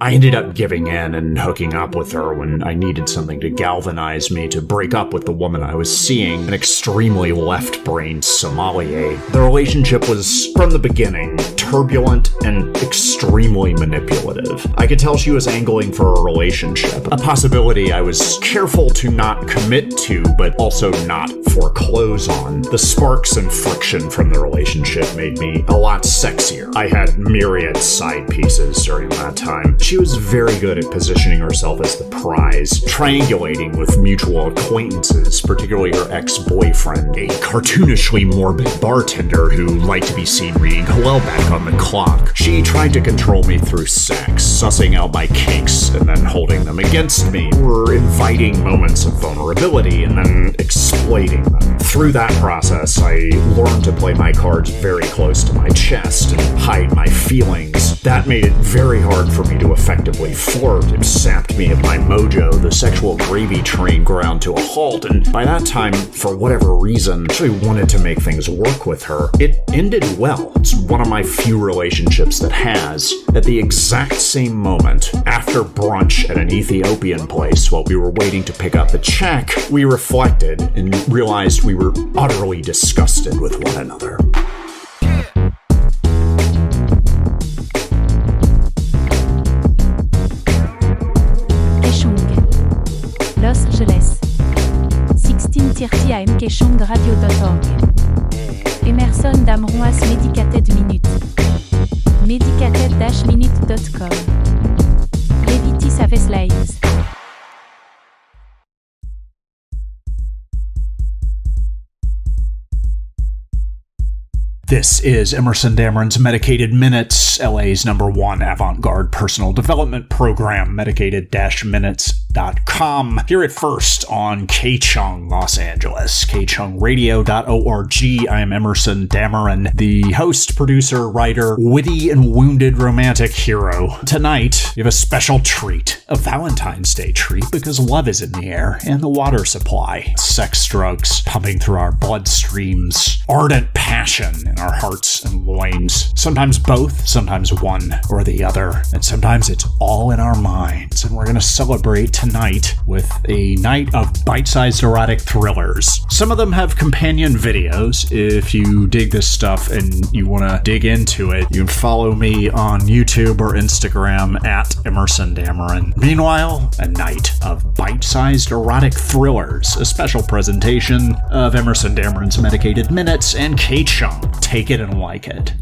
I ended up giving in and hooking up with her when I needed something to galvanize me to break up with the woman I was seeing, an extremely left-brained sommelier. The relationship was, from the beginning, turbulent and extremely manipulative. I could tell she was angling for a relationship, a possibility I was careful to not commit to, but also not foreclose on. The sparks and friction from the relationship made me a lot sexier. I had myriad side pieces during that time. She was very good at positioning herself as the prize, triangulating with mutual acquaintances, particularly her ex-boyfriend, a cartoonishly morbid bartender who liked to be seen reading Hellback on the clock. She tried to control me through sex, sussing out my kinks and then holding them against me, or inviting moments of vulnerability and then exploiting them. Through that process, I learned to play my cards very close to my chest and hide my feelings. That made it very hard for me to effectively flirt. It sapped me of my mojo. The sexual gravy train ground to a halt, and by that time, for whatever reason, I actually wanted to make things work with her. It ended well. It's one of my few relationships that has. At the exact same moment, after brunch at an Ethiopian place while we were waiting to pick up the check, we reflected and realized we were utterly disgusted with one another. Los Angeles 1630 AM KeshongRadio.org Emerson Dameron as Medicated Minute Medicated-minute.com Levity Saves Lives. This is Emerson Dameron's Medicated Minutes, LA's #1 avant-garde personal development program, medicated-minutes.com. Hear it first on K-Chung, Los Angeles, kchungradio.org. I am Emerson Dameron, the host, producer, writer, witty and wounded romantic hero. Tonight, we have a special treat, a Valentine's Day treat, because love is in the air and the water supply. Sex drugs pumping through our bloodstreams, ardent passion in our hearts and loins. Sometimes both, sometimes one or the other, and sometimes it's all in our minds. And we're going to celebrate tonight with a night of bite-sized erotic thrillers. Some of them have companion videos. If you dig this stuff and you want to dig into it, you can follow me on YouTube or Instagram at Emerson Dameron. Meanwhile, a night of bite-sized erotic thrillers, a special presentation of Emerson Dameron's Medicated Minutes and K-Chung. Take it and like it.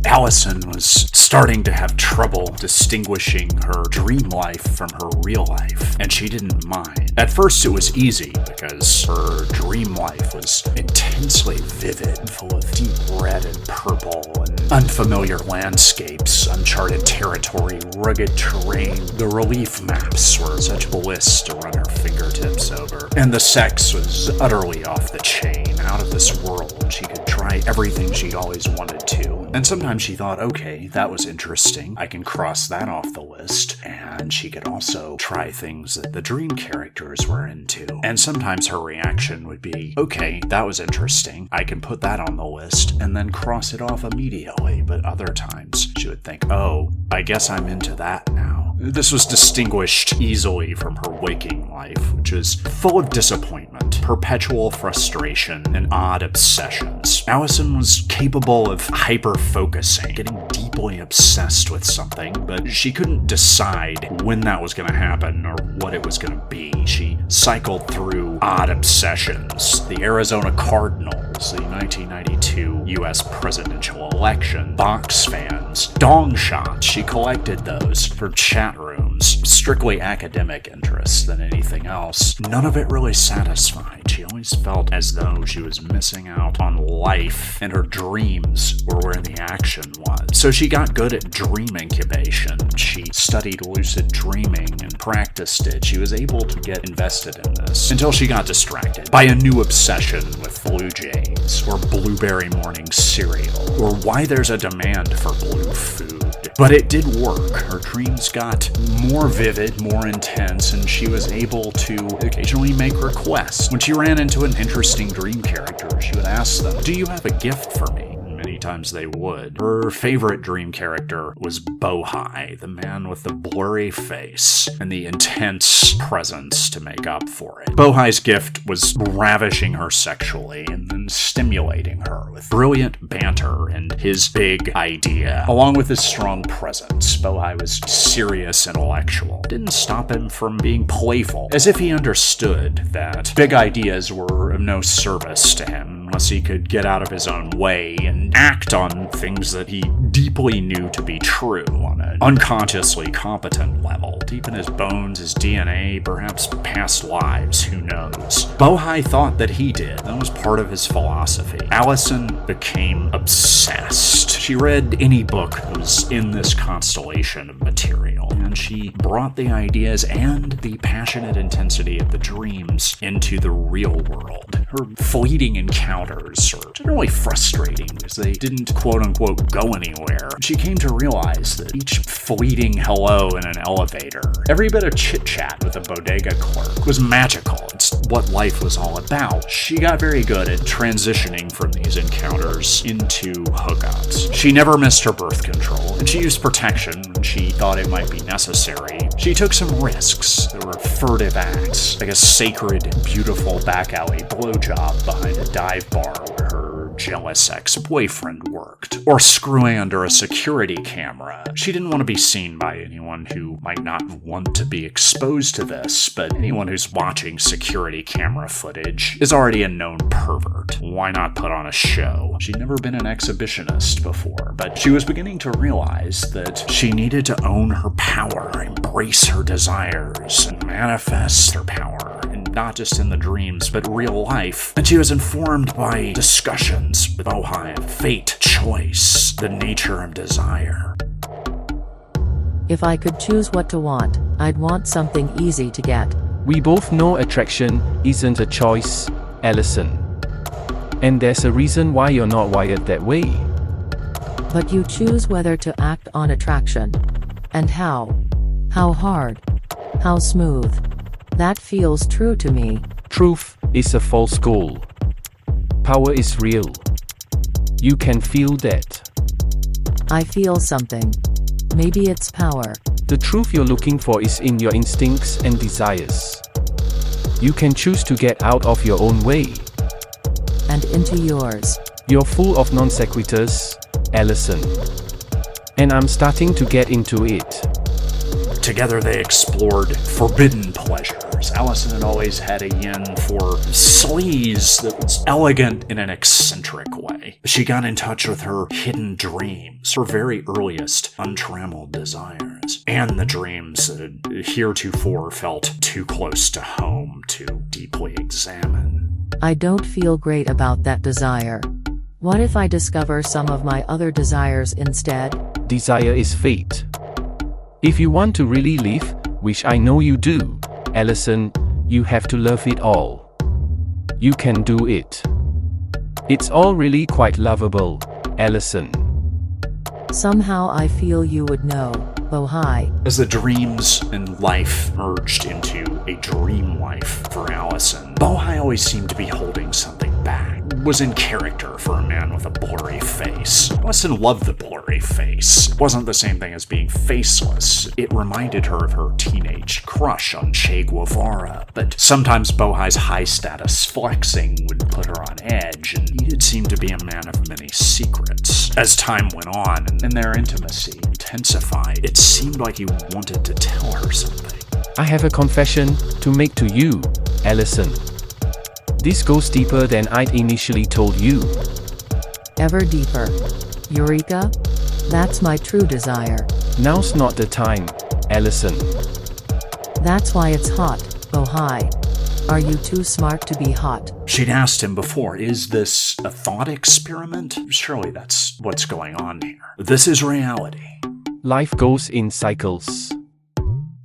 Allison was starting to have trouble distinguishing her dream life from her real life, and she didn't mind. At first it was easy because her dream life was intensely vivid, full of deep red and purple and unfamiliar landscapes, uncharted territory, rugged terrain. The relief maps were such bliss to run her fingertips over, and the sex was utterly off the chain, out of this world. She could try everything she always wanted to, and sometimes she thought, okay, that was interesting, I can cross that off the list. And she could also try things that the dream characters were into. And sometimes her reaction would be, okay, that was interesting, I can put that on the list, and then cross it off immediately. But other times she would think, oh, I guess I'm into that now. This was distinguished easily from her waking life, which was full of disappointment, perpetual frustration, and odd obsessions. Allison was capable of hyper-focusing, getting deeply obsessed with something, but she couldn't decide when that was going to happen or what it was going to be. She cycled through odd obsessions: the Arizona Cardinals, the 1992 U.S. presidential election, box fans, dong shots. She collected those for chat rooms, strictly academic interests than anything else. None of it really satisfied. She always felt as though she was missing out on life, and her dreams were where the action was. So she got good at dream incubation. She studied lucid dreaming and practiced it. She was able to get invested in this until she got distracted by a new obsession with Blue Jays, or blueberry morning cereal, or why there's a demand for blue food. But it did work. Her dreams got more vivid, more intense, and she was able to occasionally make requests. When she ran into an interesting dream character, she would ask them, "Do you have a gift for me?" Many times they would. Her favorite dream character was Bohai, the man with the blurry face and the intense presence to make up for it. Bohai's gift was ravishing her sexually and then stimulating her with brilliant banter and his big idea. Along with his strong presence, Bohai was serious intellectual. It didn't stop him from being playful, as if he understood that big ideas were of no service to him unless he could get out of his own way and act on things that he deeply knew to be true on an unconsciously competent level. Deep in his bones, his DNA, perhaps past lives, who knows. Bohai thought that he did. That was part of his philosophy. Allison became obsessed. She read any book that was in this constellation of material, and she brought the ideas and the passionate intensity of the dreams into the real world. Her fleeting encounters are generally frustrating because they didn't quote-unquote go anywhere. She came to realize that each fleeting hello in an elevator, every bit of chit-chat with a bodega clerk was magical. It's what life was all about. She got very good at transitioning from these encounters into hookups. She never missed her birth control, and she used protection when she thought it might be necessary. She took some risks. There were furtive acts, like a sacred, beautiful back alley blowjob behind a dive bar where her jealous ex-boyfriend worked, or screwing under a security camera. She didn't want to be seen by anyone who might not want to be exposed to this, but anyone who's watching security camera footage is already a known pervert. Why not put on a show? She'd never been an exhibitionist before, but she was beginning to realize that she needed to own her power, embrace her desires, and manifest her power, and not just in the dreams, but real life. And she was informed by discussions with Bohai of fate, choice, the nature of desire. If I could choose what to want, I'd want something easy to get. We both know attraction isn't a choice, Allison. And there's a reason why you're not wired that way. But you choose whether to act on attraction. And how? How hard? How smooth? That feels true to me. Truth is a false goal. Power is real. You can feel that. I feel something. Maybe it's power. The truth you're looking for is in your instincts and desires. You can choose to get out of your own way. And into yours. You're full of non sequiturs, Allison. And I'm starting to get into it. Together they explored forbidden pleasures. Allison had always had a yen for sleaze that was elegant in an eccentric way. She got in touch with her hidden dreams, her very earliest untrammeled desires, and the dreams that had heretofore felt too close to home to deeply examine. I don't feel great about that desire. What if I discover some of my other desires instead? Desire is fate. If you want to really live, which I know you do, Allison, you have to love it all. You can do it. It's all really quite lovable, Allison. Somehow I feel you would know, Bohai. As the dreams and life merged into a dream life for Allison, Bohai always seemed to be holding something back. Was in character for a man with a blurry face. Allison loved the blurry face. It wasn't the same thing as being faceless. It reminded her of her teenage crush on Che Guevara. But sometimes Bohai's high-status flexing would put her on edge, and he did seem to be a man of many secrets. As time went on and their intimacy intensified, it seemed like he wanted to tell her something. I have a confession to make to you, Allison. This goes deeper than I'd initially told you. Ever deeper. Eureka? That's my true desire. Now's not the time, Allison. That's why it's hot, Bohai. Are you too smart to be hot? She'd asked him before, is this a thought experiment? Surely that's what's going on here. This is reality. Life goes in cycles.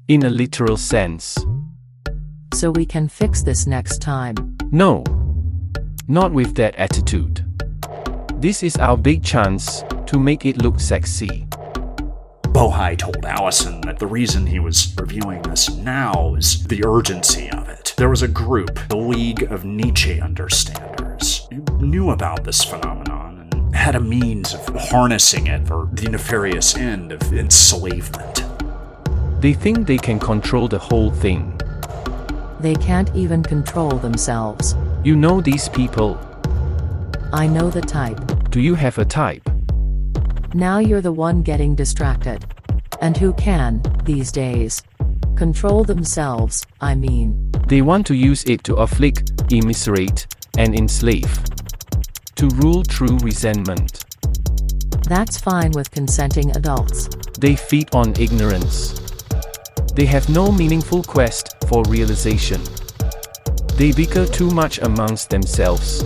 In a literal sense. So we can fix this next time. No. Not with that attitude. This is our big chance to make it look sexy. Bohai told Allison that the reason he was reviewing this now is the urgency of it. There was a group, the League of Nietzsche Understanders, who knew about this phenomenon and had a means of harnessing it for the nefarious end of enslavement. They think they can control the whole thing. They can't even control themselves. You know these people. I know the type. Do you have a type? Now you're the one getting distracted. And who can, these days, control themselves, I mean. They want to use it to afflict, immiserate, and enslave. To rule through resentment. That's fine with consenting adults. They feed on ignorance. They have no meaningful quest for realization. They bicker too much amongst themselves.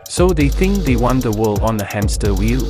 So they think they won the world on a hamster wheel.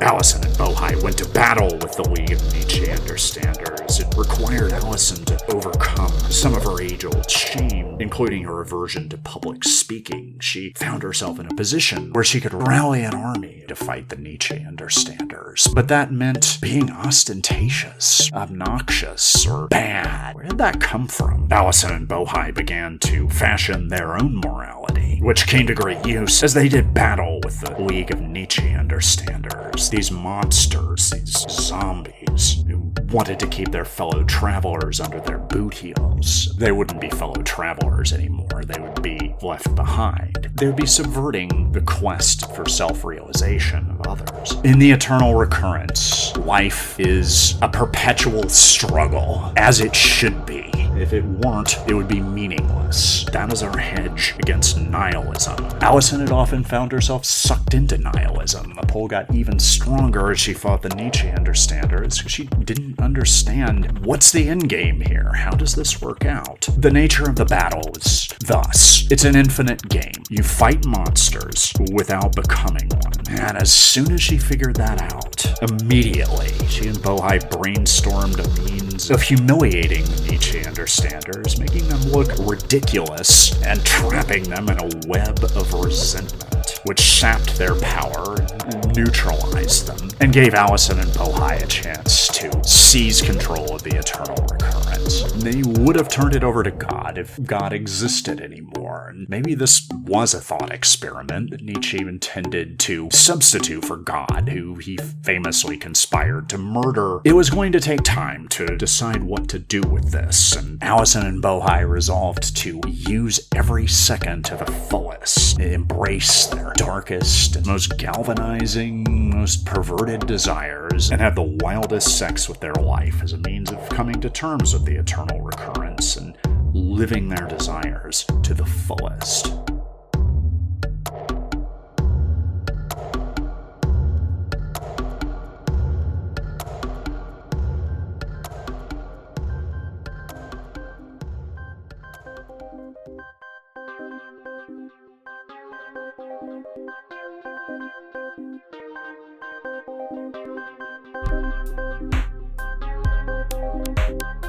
Allison and Bohai went to battle with the League of Nietzsche Understanders. It required Allison to overcome some of her age-old shame, including her aversion to public speaking. She found herself in a position where she could rally an army to fight the Nietzsche Understanders. But that meant being ostentatious, obnoxious, or bad. Where did that come from? Allison and Bohai began to fashion their own morality, which came to great use as they did battle with the League of Nietzsche Understanders. These monsters, these zombies, who wanted to keep their fellow travelers under their boot heels. They wouldn't be fellow travelers anymore. They would be left behind. They would be subverting the quest for self-realization of others. In the eternal recurrence, life is a perpetual struggle, as it should be. If it weren't, it would be meaningless. That is our hedge against nihilism. Allison had often found herself sucked into nihilism. The pull got even stronger as she fought the Nietzsche Understanders, because she didn't understand what's the end game here. How does this work out? The nature of the battle is thus. It's an infinite game. You fight monsters without becoming one. And as soon as she figured that out, immediately she and Bohai brainstormed a means of humiliating the Nietzsche Understanders, making them look ridiculous and trapping them in a web of resentment, which sapped their power and neutralized them, and gave Allison and Bohai a chance to seize control of the eternal recurrence. They would have turned it over to God if God existed anymore, and maybe this was a thought experiment that Nietzsche intended to substitute for God, who he famously conspired to murder. It was going to take time to decide what to do with this, and Allison and Bohai resolved to use every second to the fullest, embrace their darkest and most galvanizing, most perverted desires, and have the wildest sex with their life as a means of coming to terms with the eternal recurrence and living their desires to the fullest.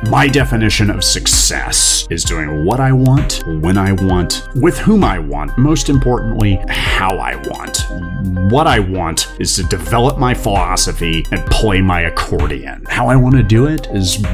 My definition of success is doing what I want, when I want, with whom I want, most importantly, how I want. What I want is to develop my philosophy and play my accordion. How I want to do it is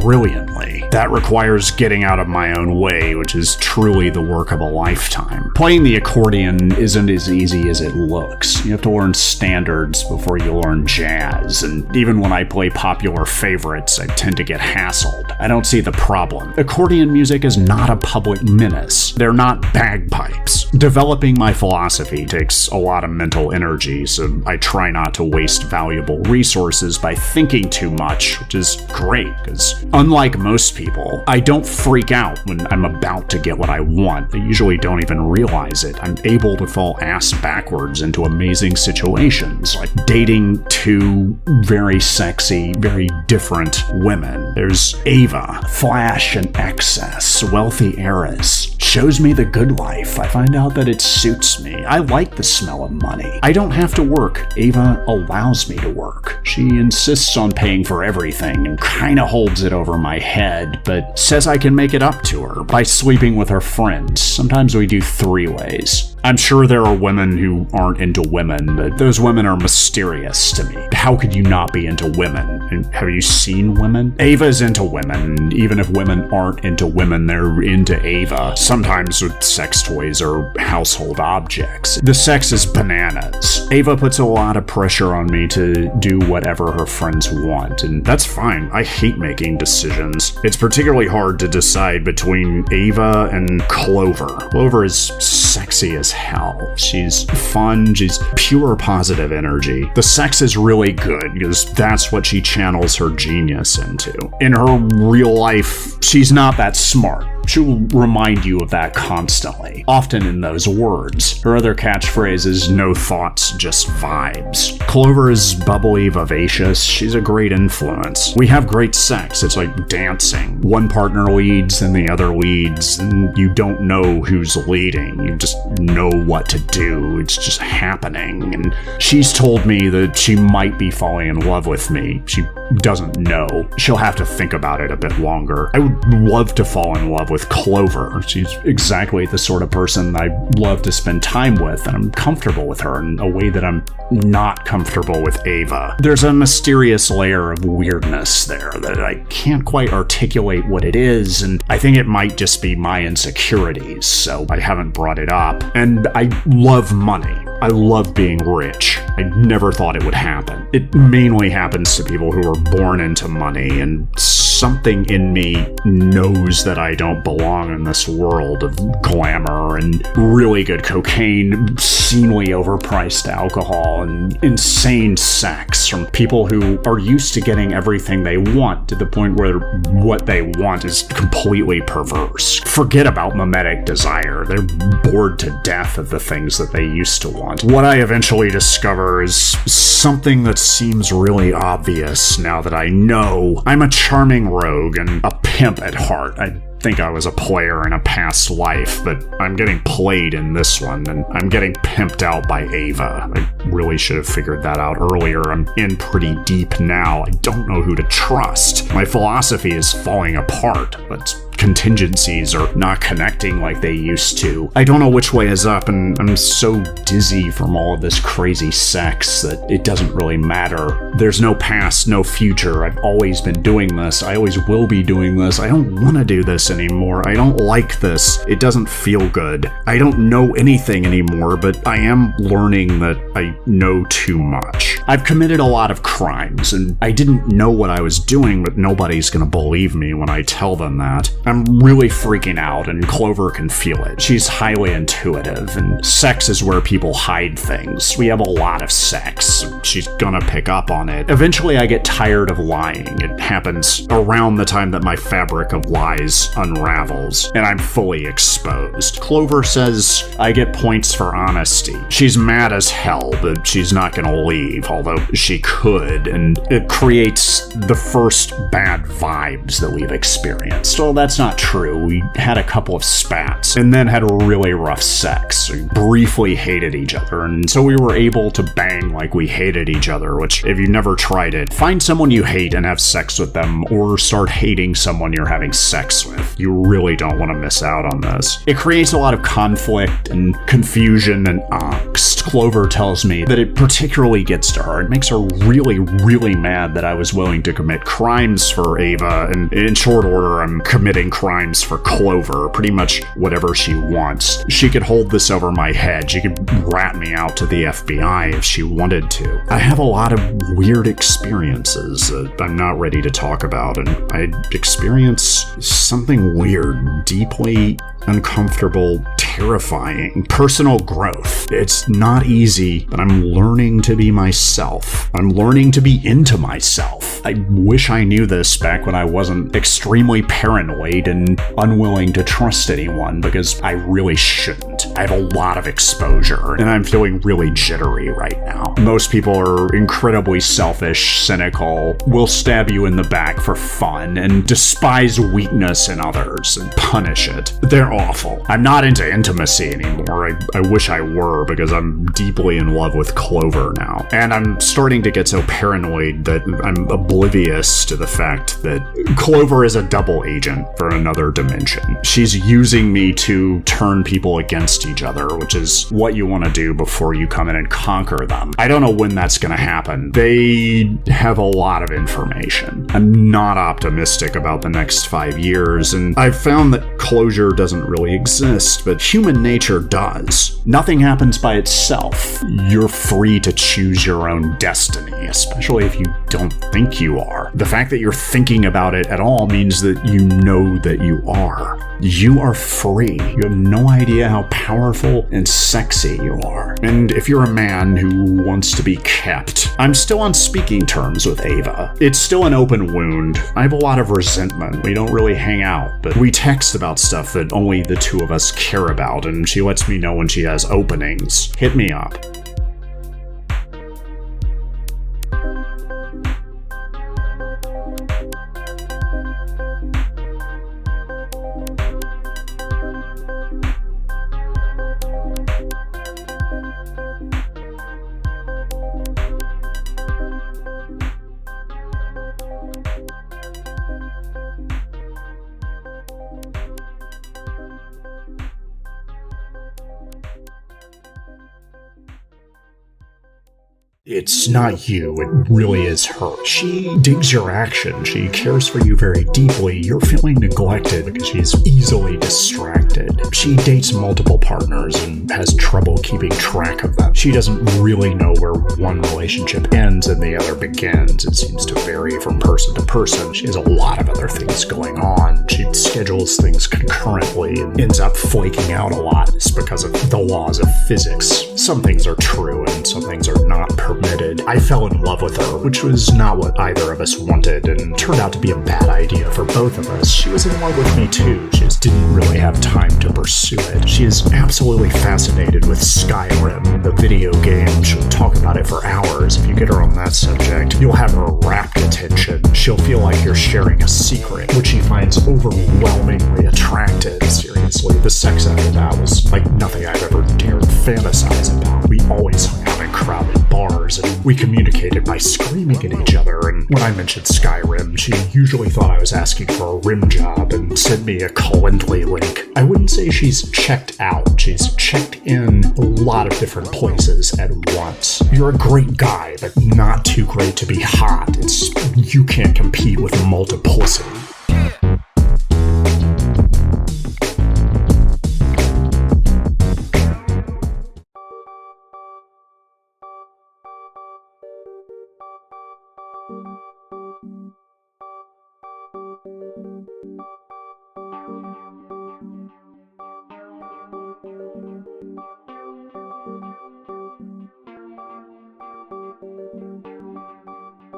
brilliantly. That requires getting out of my own way, which is truly the work of a lifetime. Playing the accordion isn't as easy as it looks. You have to learn standards before you learn jazz, and even when I play popular favorites, I tend to get hassled. I don't see the problem. Accordion music is not a public menace. They're not bagpipes. Developing my philosophy takes a lot of mental energy, so I try not to waste valuable resources by thinking too much, which is great, because unlike most people, I don't freak out when I'm about to get what I want. I usually don't even realize it. I'm able to fall ass backwards into amazing situations, like dating two very sexy, very different women. There's Ava, flash and excess, wealthy heiress. Shows me the good life. I find out that it suits me. I like the smell of money. I don't have to work. Ava allows me to work. She insists on paying for everything and kinda holds it over my head, but says I can make it up to her by sleeping with her friends. Sometimes we do 3-ways. I'm sure there are women who aren't into women, but those women are mysterious to me. how could you not be into women? And have you seen women? Ava's into women. Even if women aren't into women, they're into Ava. Sometimes with sex toys or household objects. The sex is bananas. Ava puts a lot of pressure on me to do whatever her friends want, and that's fine. I hate making decisions. It's particularly hard to decide between Ava and Clover. Clover is sexy as hell. She's fun. She's pure positive energy. The sex is really good because that's what she channels her genius into. In her real life, she's not that smart. She will remind you of that constantly, often in those words. Her other catchphrase is no thoughts, just vibes. Clover is bubbly, vivacious. She's a great influence. We have great sex. It's like dancing. One partner leads and the other leads, and you don't know who's leading. You just know what to do. It's just happening. And she's told me that she might be falling in love with me. She doesn't know. She'll have to think about it a bit longer. I would love to fall in love with Clover. She's exactly the sort of person I love to spend time with, and I'm comfortable with her in a way that I'm not comfortable with Ava. There's a mysterious layer of weirdness there that I can't quite articulate what it is, and I think it might just be my insecurities, so I haven't brought it up. And I love money. I love being rich. I never thought it would happen. It mainly happens to people who are born into money, and something in me knows that I don't belong in this world of glamour and really good cocaine, obscenely overpriced alcohol, and insane sex from people who are used to getting everything they want to the point where what they want is completely perverse. Forget about mimetic desire. They're bored to death of the things that they used to want. What I eventually discover is something that seems really obvious now that I know I'm a charming rogue and a pimp at heart. I think I was a player in a past life, but I'm getting played in this one, and I'm getting pimped out by Ava. I really should have figured that out earlier. I'm in pretty deep now. I don't know who to trust. My philosophy is falling apart, but contingencies are not connecting like they used to. I don't know which way is up, and I'm so dizzy from all of this crazy sex that it doesn't really matter. There's no past, no future. I've always been doing this. I always will be doing this. I don't want to do this anymore. I don't like this. It doesn't feel good. I don't know anything anymore, but I am learning that I know too much. I've committed a lot of crimes, and I didn't know what I was doing, but nobody's gonna believe me when I tell them that. I'm really freaking out, and Clover can feel it. She's highly intuitive, and sex is where people hide things. We have a lot of sex. She's gonna pick up on it. Eventually, I get tired of lying. It happens around the time that my fabric of lies unravels, and I'm fully exposed. Clover says I get points for honesty. She's mad as hell, but she's not gonna leave, although she could, and it creates the first bad vibes that we've experienced. Well, that's not true. We had a couple of spats, and then had really rough sex. We briefly hated each other, and so we were able to bang like we hated each other, which, if you've never tried it, find someone you hate and have sex with them, or start hating someone you're having sex with. You really don't want to miss out on this. It creates a lot of conflict and confusion and angst. Clover tells me that it particularly gets to her. It makes her really, really mad that I was willing to commit crimes for Ava, and in short order, I'm committing crimes for Clover, pretty much whatever she wants. She could hold this over my head. She could rat me out to the FBI if she wanted to. I have a lot of weird experiences that I'm not ready to talk about, and I experience something weird, deeply uncomfortable, terrifying. Personal growth. It's not easy, but I'm learning to be myself. I'm learning to be into myself. I wish I knew this back when I wasn't extremely paranoid and unwilling to trust anyone, because I really shouldn't. I have a lot of exposure, and I'm feeling really jittery right now. Most people are incredibly selfish, cynical, will stab you in the back for fun, and despise weakness in others and punish it. There awful. I'm not into intimacy anymore. I wish I were, because I'm deeply in love with Clover now. And I'm starting to get so paranoid that I'm oblivious to the fact that Clover is a double agent for another dimension. She's using me to turn people against each other, which is what you want to do before you come in and conquer them. I don't know when that's going to happen. They have a lot of information. I'm not optimistic about the next 5 years, and I've found that closure doesn't really exist, but human nature does. Nothing happens by itself. You're free to choose your own destiny, especially if you don't think you are. The fact that you're thinking about it at all means that you know that you are. You are free. You have no idea how powerful and sexy you are. And if you're a man who wants to be kept, I'm still on speaking terms with Ava. It's still an open wound. I have a lot of resentment. We don't really hang out, but we text about stuff that only the two of us care about, and she lets me know when she has openings. Hit me up. It's not you, it really is her. She digs your action, she cares for you very deeply. You're feeling neglected because she's easily distracted. She dates multiple partners and has trouble keeping track of them. She doesn't really know where one relationship ends and the other begins. It seems to vary from person to person. She has a lot of other things going on. She schedules things concurrently and ends up flaking out a lot. It's because of the laws of physics. Some things are true and some things are not permitted. I fell in love with her, which was not what either of us wanted, and turned out to be a bad idea for both of us. She was in love with me too, she just didn't really have time to pursue it. She is absolutely fascinated with Skyrim, the video game. She'll talk about it for hours. If you get her on that subject, you'll have her rapt attention. She'll feel like you're sharing a secret, which she finds overwhelmingly attractive. Seriously, the sex after that was like nothing I've ever dared fantasize about. We always hung out in crowded bars, and we communicated by screaming at each other, and when I mentioned Skyrim, she usually thought I was asking for a rim job and sent me a Calendly link. I wouldn't say she's checked out, she's checked in a lot of different places at once. You're a great guy, but not too great to be hot. You can't compete with multiplicity.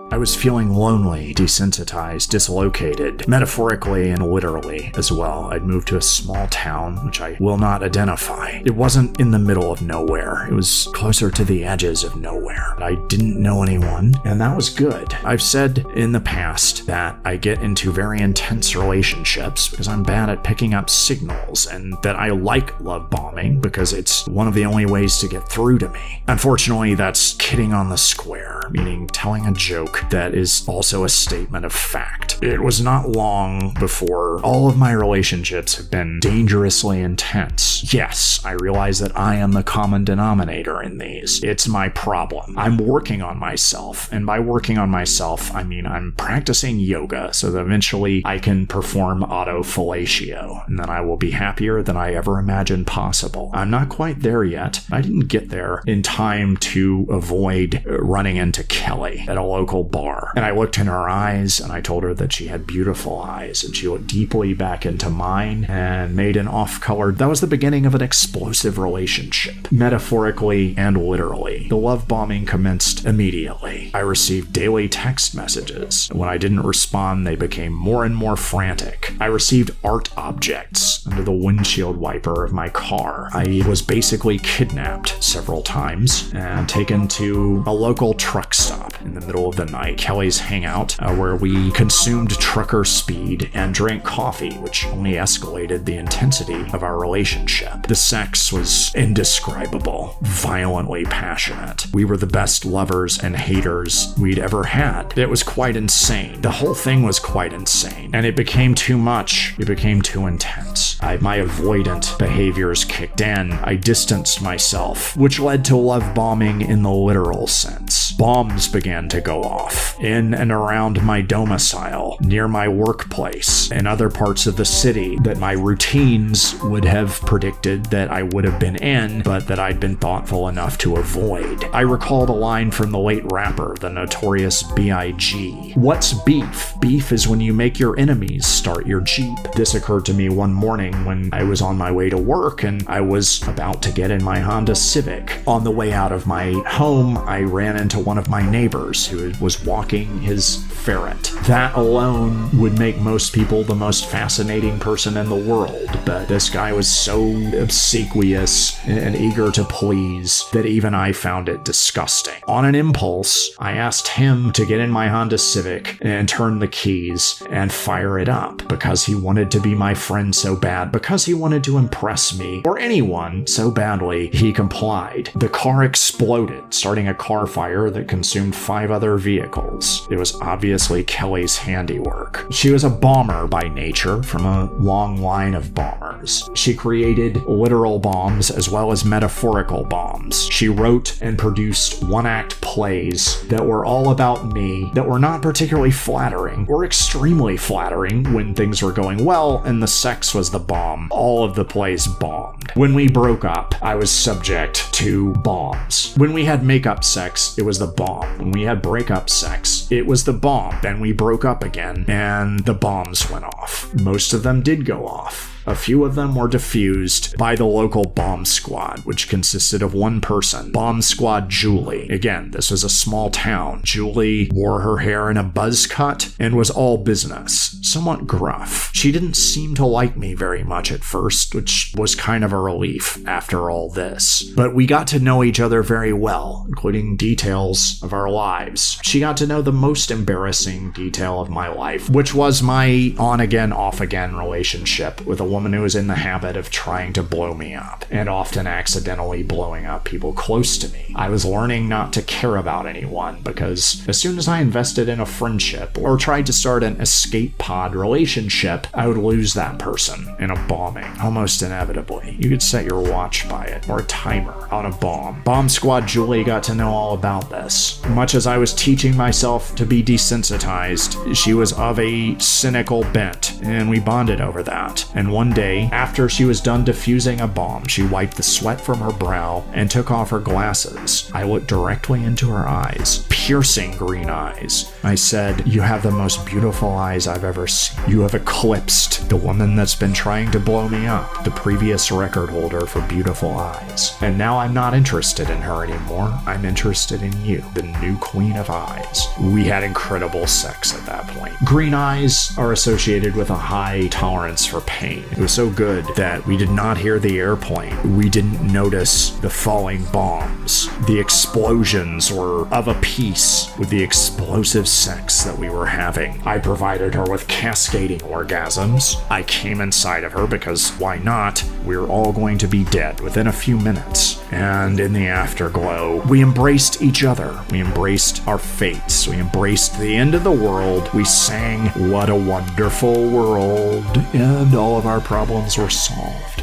I was feeling lonely, desensitized, dislocated, metaphorically and literally as well. I'd moved to a small town, which I will not identify. It wasn't in the middle of nowhere. It was closer to the edges of nowhere. I didn't know anyone, and that was good. I've said in the past that I get into very intense relationships because I'm bad at picking up signals, and that I like love bombing because it's one of the only ways to get through to me. Unfortunately, that's kidding on the square, meaning telling a joke that is also a statement of fact. It was not long before all of my relationships have been dangerously intense. Yes, I realize that I am the common denominator in these. It's my problem. I'm working on myself, and by working on myself, I mean I'm practicing yoga so that eventually I can perform autofellatio, and then I will be happier than I ever imagined possible. I'm not quite there yet. I didn't get there in time to avoid running into Kelly at a local bar. And I looked in her eyes and I told her that she had beautiful eyes, and she looked deeply back into mine and made an off-colored. That was the beginning of an explosive relationship, metaphorically and literally. The love bombing commenced immediately. I received daily text messages. When I didn't respond, they became more and more frantic. I received art objects under the windshield wiper of my car. I was basically kidnapped several times and taken to a local truck truck stop in the middle of the night, Kelly's hangout, where we consumed trucker speed and drank coffee, which only escalated the intensity of our relationship. The sex was indescribable, violently passionate. We were the best lovers and haters we'd ever had. It was quite insane. The whole thing was quite insane, and it became too much. It became too intense. My avoidant behaviors kicked in. I distanced myself, which led to love bombing in the literal sense. Bombs began to go off in and around my domicile, near my workplace, and other parts of the city that my routines would have predicted that I would have been in, but that I'd been thoughtful enough to avoid. I recall the line from the late rapper, the notorious B.I.G. What's beef? Beef is when you make your enemies start your Jeep. This occurred to me one morning when I was on my way to work and I was about to get in my Honda Civic. On the way out of my home, I ran into one of my neighbors who was walking his ferret. That alone would make most people the most fascinating person in the world, but this guy was so obsequious and eager to please that even I found it disgusting. On an impulse, I asked him to get in my Honda Civic and turn the keys and fire it up because he wanted to be my friend so bad, because he wanted to impress me or anyone so badly. He complied. The car exploded, starting a car fire that consumed 5 other vehicles. It was obviously Kelly's handiwork. She was a bomber by nature from a long line of bombers. She created literal bombs as well as metaphorical bombs. She wrote and produced one-act plays that were all about me, that were not particularly flattering or extremely flattering when things were going well and the sex was the bomb. All of the plays bombed. When we broke up, I was subject to bombs. When we had makeup sex, it was the bomb. When we had breakup sex, it was the bomb. Then we broke up again, and the bombs went off. Most of them did go off. A few of them were diffused by the local bomb squad, which consisted of one person, Bomb Squad Julie. Again, this was a small town. Julie wore her hair in a buzz cut and was all business, somewhat gruff. She didn't seem to like me very much at first, which was kind of a relief after all this. But we got to know each other very well, including details of our lives. She got to know the most embarrassing detail of my life, which was my on-again, off-again relationship with a woman who was in the habit of trying to blow me up, and often accidentally blowing up people close to me. I was learning not to care about anyone, because as soon as I invested in a friendship or tried to start an escape pod relationship, I would lose that person in a bombing, almost inevitably. You could set your watch by it, or a timer on a bomb. Bomb Squad Julie got to know all about this. Much as I was teaching myself to be desensitized, she was of a cynical bent, and we bonded over that. And one day, after she was done defusing a bomb, she wiped the sweat from her brow and took off her glasses. I looked directly into her eyes, piercing green eyes. I said, "You have the most beautiful eyes I've ever seen. You have eclipsed the woman that's been trying to blow me up, the previous record holder for beautiful eyes. And now I'm not interested in her anymore. I'm interested in you, the new queen of eyes." We had incredible sex at that point. Green eyes are associated with a high tolerance for pain. It was so good that we did not hear the airplane. We didn't notice the falling bombs. The explosions were of a piece with the explosive sex that we were having. I provided her with cascading orgasms. I came inside of her because why not? We're all going to be dead within a few minutes. And in the afterglow, we embraced each other. We embraced our fates. We embraced the end of the world. We sang "What a Wonderful World," and all of our problems were solved.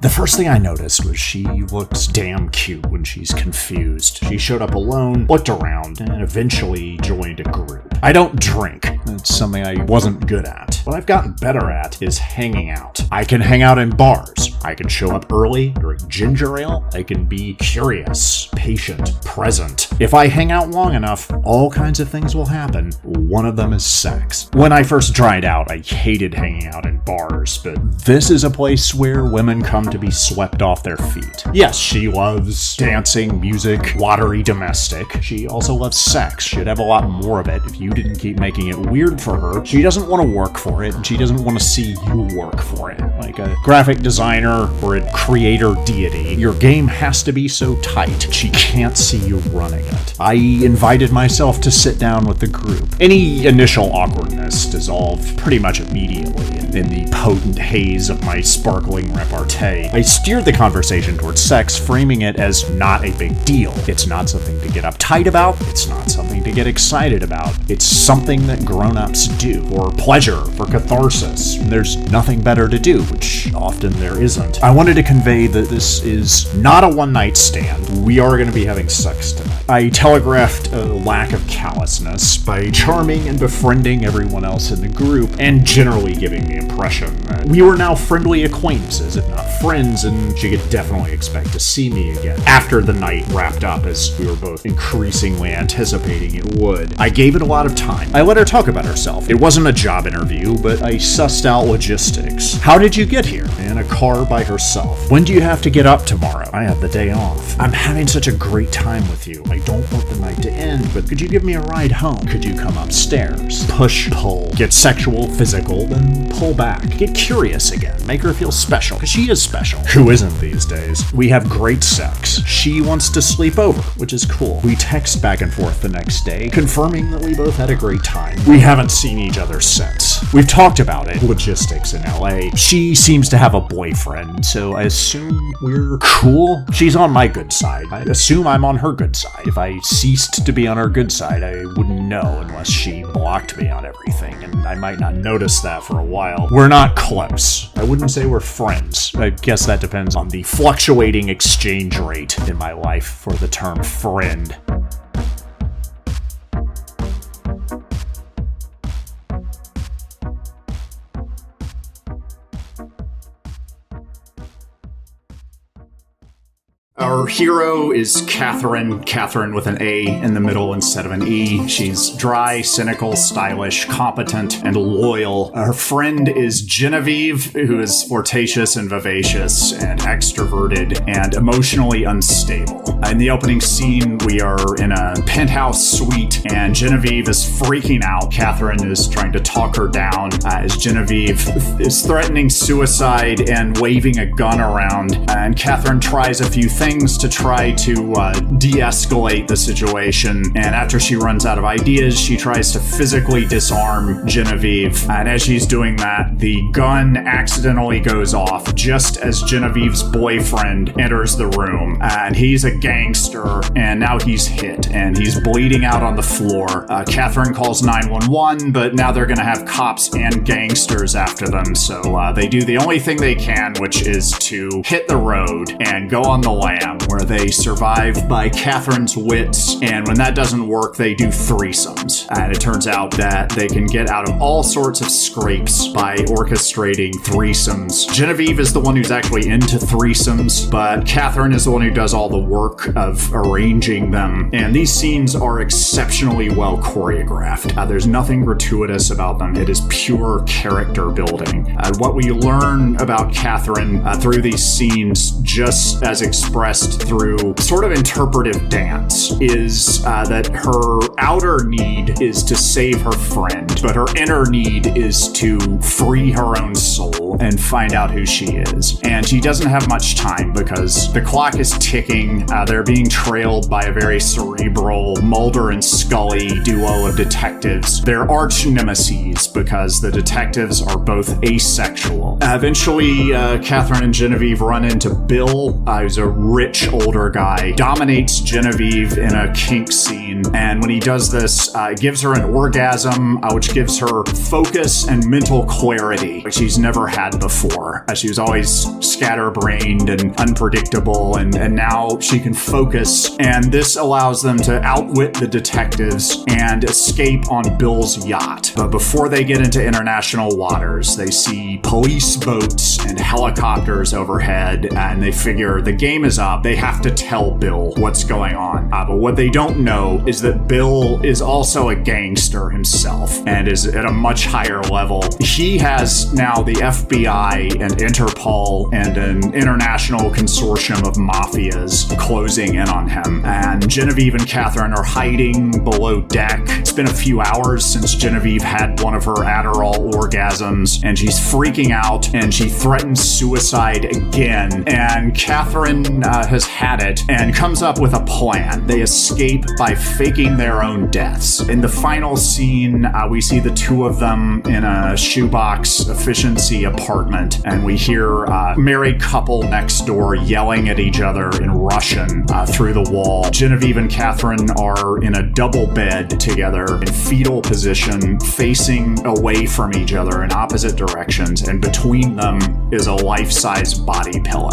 The first thing I noticed was she looks damn cute when she's confused. She showed up alone, looked around, and eventually joined a group. I don't drink. It's something I wasn't good at. What I've gotten better at is hanging out. I can hang out in bars, I can show up early, drink ginger ale. I can be curious, patient, present. If I hang out long enough, all kinds of things will happen. One of them is sex. When I first tried out, I hated hanging out in bars, but this is a place where women come to be swept off their feet. Yes, she loves dancing, music, watery domestic. She also loves sex. She'd have a lot more of it if you didn't keep making it weird for her. She doesn't want to work for it, and she doesn't want to see you work for it. Like a graphic designer or a creator deity, your game has to be so tight she can't see you running it. I invited myself to sit down with the group. Any initial awkwardness dissolved pretty much immediately in the potent haze of my sparkling repartee. I steered the conversation towards sex, framing it as not a big deal. It's not something to get uptight about. It's not something to get excited about. It's something that grown-ups do for pleasure, for catharsis. There's nothing better to do, which often there isn't. I wanted to convey that this is not a one-night stand. We are going to be having sex tonight. I telegraphed a lack of callousness by charming and befriending everyone else in the group, and generally giving the impression that we were now friendly acquaintances, if not friends, and she could definitely expect to see me again after the night wrapped up, as we were both increasingly anticipating it would. I gave it a lot of time. I let her talk about herself. It wasn't a job interview, but I sussed out logistics. How did you get here? In a car by herself. When do you have to get up tomorrow? I have the day off. I'm having such a great time with you. I don't want the night to end, but could you give me a ride home? Could you come upstairs? Push, pull. Get sexual, physical, then pull back. Get curious again. Make her feel special, because she is special. Who isn't these days? We have great sex. She wants to sleep over, which is cool. We text back and forth the next day, confirming that we both had a great time. We haven't seen each other since. We've talked about it. Logistics in LA. She seems to have a boyfriend, so I assume we're cool. She's on my good side. I assume I'm on her good side. If I ceased to be on her good side, I wouldn't know unless she blocked me on everything, and I might not notice that for a while. We're not close. I wouldn't say we're friends. I guess that depends on the fluctuating exchange rate in my life for the term friend. Our hero is Catherine with an A in the middle instead of an E. She's dry, cynical, stylish, competent, and loyal. Her friend is Genevieve, who is flirtatious and vivacious and extroverted and emotionally unstable. In the opening scene, we are in a penthouse suite, and Genevieve is freaking out. Catherine is trying to talk her down as Genevieve is threatening suicide and waving a gun around, and Catherine tries a few things to try to de-escalate the situation, and after she runs out of ideas, she tries to physically disarm Genevieve, and as she's doing that, the gun accidentally goes off just as Genevieve's boyfriend enters the room, and he's a gangster, and now he's hit, and he's bleeding out on the floor. Catherine calls 911, but now they're gonna have cops and gangsters after them, so they do the only thing they can, which is to hit the road and go on the lam, where they survive by Catherine's wits, and when that doesn't work, they do threesomes. And it turns out that they can get out of all sorts of scrapes by orchestrating threesomes. Genevieve is the one who's actually into threesomes, but Catherine is the one who does all the work of arranging them. And these scenes are exceptionally well choreographed. There's nothing gratuitous about them. It is pure character building. What we learn about Catherine through these scenes, just as expressed through sort of interpretive dance, is that her outer need is to save her friend, but her inner need is to free her own soul and find out who she is. And she doesn't have much time because the clock is ticking. They're being trailed by a very cerebral Mulder and Scully duo of detectives. They're arch nemesis because the detectives are both asexual. Eventually, Catherine and Genevieve run into Bill, who's a rich older guy, dominates Genevieve in a kink scene. And when he does this, it gives her an orgasm, which gives her focus and mental clarity, which she's never had before. She was always scatterbrained and unpredictable, and now she can focus. And this allows them to outwit the detectives and escape on Bill's yacht. But before they get into international waters, they see police boats and helicopters overhead, and they figure the game is up. They have to tell Bill what's going on. But what they don't know is that Bill is also a gangster himself and is at a much higher level. He has now the FBI and Interpol and an international consortium of mafias closing in on him. And Genevieve and Catherine are hiding below deck. It's been a few hours since Genevieve had one of her Adderall orgasms, and she's freaking out, and she threatens suicide again. And Catherine has had it and comes up with a plan. They escape by faking their own deaths. In the final scene, we see the two of them in a shoebox efficiency apartment, and we hear a married couple next door yelling at each other in Russian through the wall. Genevieve and Catherine are in a double bed together in fetal position, facing away from each other in opposite directions, and between them is a life-size body pillow.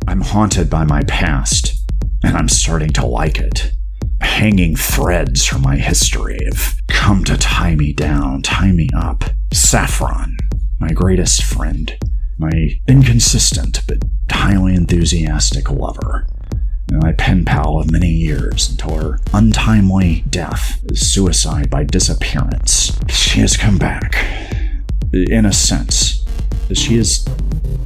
I'm haunted by my past, and I'm starting to like it. Hanging threads from my history have come to tie me down, tie me up. Saffron, my greatest friend, my inconsistent but highly enthusiastic lover, and my pen pal of many years until her untimely death, suicide by disappearance. She has come back, in a sense. She is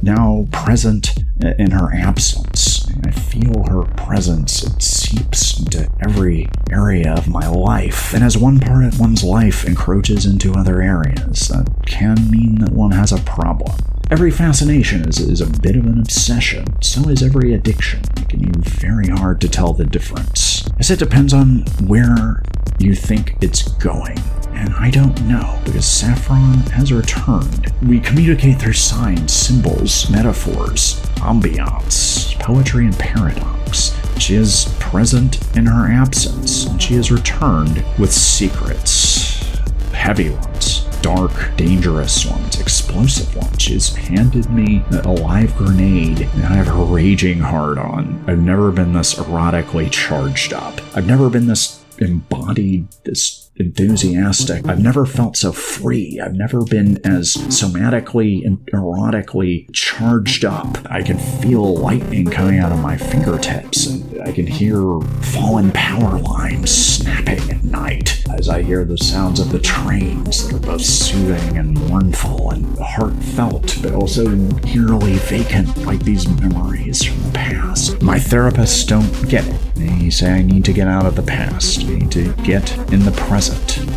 now present in her absence. I feel her presence. It seeps into every area of my life. And as one part of one's life encroaches into other areas, that can mean that one has a problem. Every fascination is a bit of an obsession. So is every addiction. It can be very hard to tell the difference, as it depends on where you think it's going. And I don't know, because Saffron has returned. We communicate through signs, symbols, metaphors, ambiance, poetry, and paradox. She is present in her absence, and she has returned with secrets. Heavy ones, dark, dangerous ones, explosive ones. She's handed me a live grenade, and I have a raging hard on. I've never been this erotically charged up. I've never been this embodied, this enthusiastic. I've never felt so free. I've never been as somatically and erotically charged up. I can feel lightning coming out of my fingertips, and I can hear fallen power lines snapping at night as I hear the sounds of the trains that are both soothing and mournful and heartfelt, but also eerily vacant, like these memories from the past. My therapists don't get it. They say I need to get out of the past. I need to get in the present.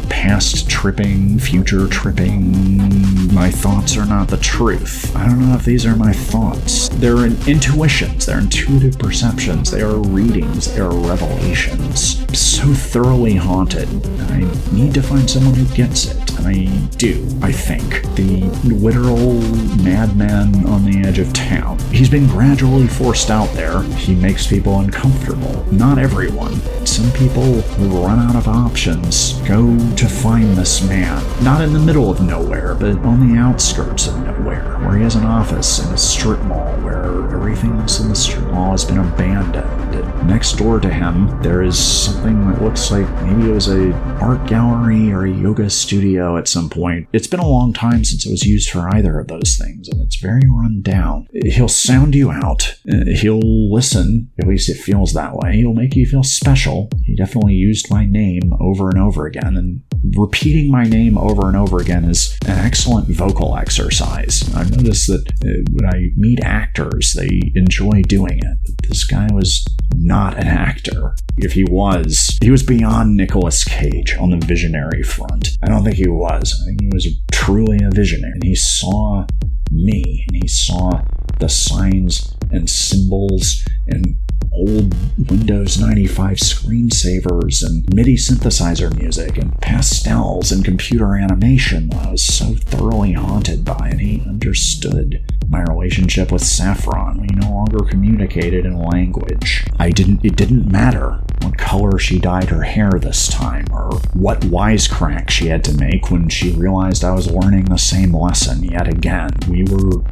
Past tripping, future tripping. My thoughts are not the truth. I don't know if these are my thoughts. They're intuitions. They're intuitive perceptions. They are readings. They are revelations. I'm so thoroughly haunted. I need to find someone who gets it. And I do, I think. The literal madman on the edge of town. He's been gradually forced out there. He makes people uncomfortable. Not everyone. Some people who run out of options go to find this man. Not in the middle of nowhere, but on the outskirts of nowhere, where he has an office in a strip mall where everything else in the strip mall has been abandoned. And next door to him, there is something that looks like maybe it was a art gallery or a yoga studio at some point. It's been a long time since it was used for either of those things, and it's very run down. He'll sound you out. He'll listen. At least it feels that way. He'll make you feel special. He definitely used my name over and over again, and repeating my name over and over again is an excellent vocal exercise. I've noticed that when I meet actors, they enjoy doing it. But this guy was not an actor. If he was beyond Nicolas Cage on the visionary front. I don't think he was. I think he was truly a visionary. And he saw me, and he saw the signs and symbols and old Windows 95 screensavers and MIDI synthesizer music and pastels and computer animation that I was so thoroughly haunted by, and he understood my relationship with Saffron. We no longer communicated in language. It didn't matter what color she dyed her hair this time, or what wisecrack she had to make when she realized I was learning the same lesson yet again. We were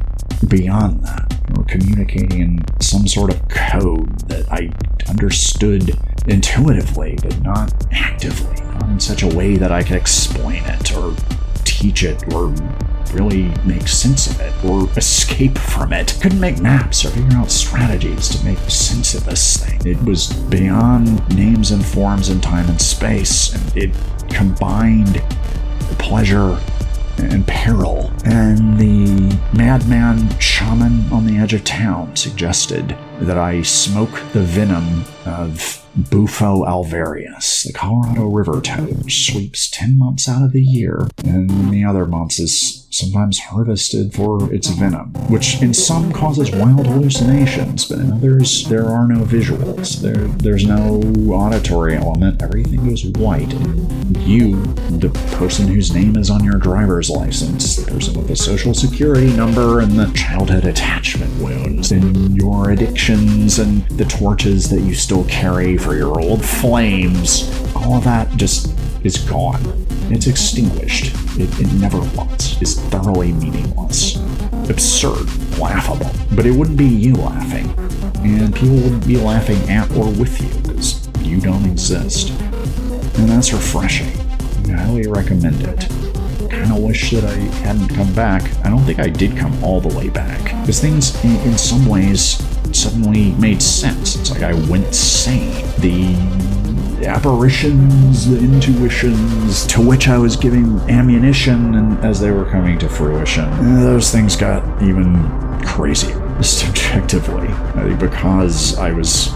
beyond that. We were communicating in some sort of code that I understood intuitively, but not actively, not in such a way that I could explain it or teach it or really make sense of it or escape from it. Couldn't make maps or figure out strategies to make sense of this thing. It was beyond names and forms and time and space, and it combined pleasure and peril. And the madman shaman on the edge of town suggested that I smoke the venom of Bufo alvarius, the Colorado River toad, which sweeps 10 months out of the year, and the other months is sometimes harvested for its venom, which in some causes wild hallucinations, but in others there are no visuals. There's no auditory element. Everything goes white, and you, the person whose name is on your driver's license, the person with the social security number and the childhood attachment wounds, and your addictions and the torches that you still carry for your old flames, all of that just is gone. It's extinguished. It never was. It's thoroughly meaningless. Absurd. Laughable. But it wouldn't be you laughing. And people wouldn't be laughing at or with you, because you don't exist. And that's refreshing. I highly recommend it. I kind of wish that I hadn't come back. I don't think I did come all the way back, because things in some ways suddenly made sense. It's like I went sane. The apparitions, the intuitions to which I was giving ammunition, and as they were coming to fruition, those things got even crazier subjectively. I think because I was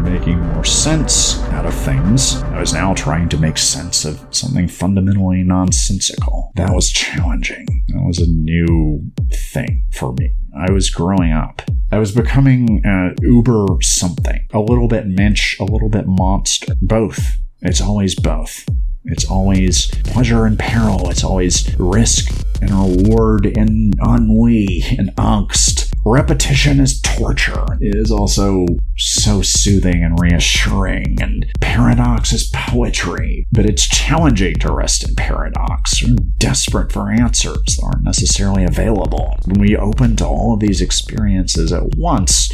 making more sense out of things, I was now trying to make sense of something fundamentally nonsensical. That was challenging. That was a new thing for me. I was growing up. I was becoming uber something. A little bit mensch, a little bit monster. Both. It's always both. It's always pleasure and peril. It's always risk and reward and ennui and angst. Repetition is torture. It is also so soothing and reassuring, and paradox is poetry. But it's challenging to rest in paradox. We're desperate for answers that aren't necessarily available. When we open to all of these experiences at once,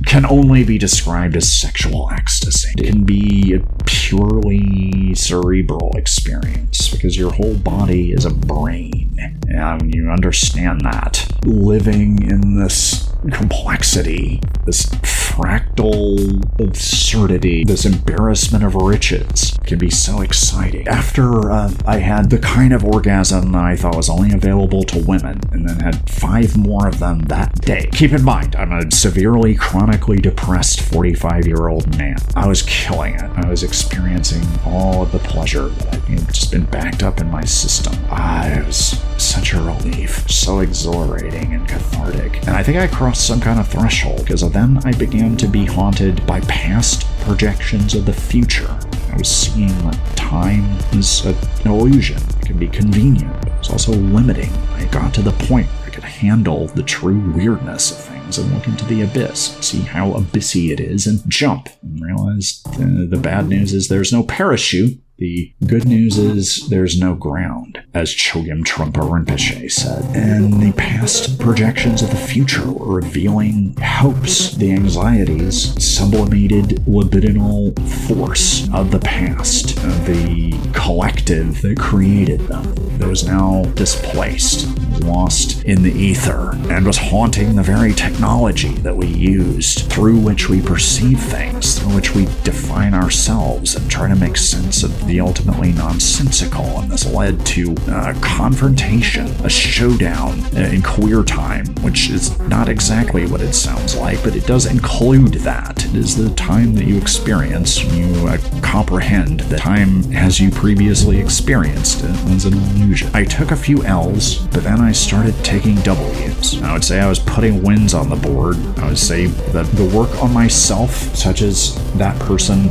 can only be described as sexual ecstasy. It can be a purely cerebral experience, because your whole body is a brain. And you understand that. Living in this complexity, this fractal absurdity, this embarrassment of riches can be so exciting. After I had the kind of orgasm that I thought was only available to women, and then had 5 more of them that day. Keep in mind, I'm a severely chronically depressed 45-year-old man. I was killing it. I was experiencing all of the pleasure that had just been backed up in my system. It was such a relief, so exhilarating and cathartic. And I think I crossed some kind of threshold, because then I began to be haunted by past projections of the future. I was seeing that time is an illusion. It can be convenient, but it's also limiting. I got to the point where I could handle the true weirdness of things and look into the abyss, see how abyssy it is, and jump, and realize the bad news is there's no parachute. The good news is there's no ground, as Chogyam Trungpa Rinpoche said. And the past projections of the future were revealing hopes, the anxieties, sublimated libidinal force of the past, of the collective that created them, that was now displaced, lost in the ether, and was haunting the very technology that we used, through which we perceive things, through which we define ourselves and try to make sense of the ultimately nonsensical. And this led to a confrontation, a showdown in queer time, which is not exactly what it sounds like, but it does include that. It is the time that you experience when you comprehend that time as you previously experienced it was an illusion. I took a few L's, but then I I started taking W's. I would say I was putting wins on the board. I would say that the work on myself, such as that person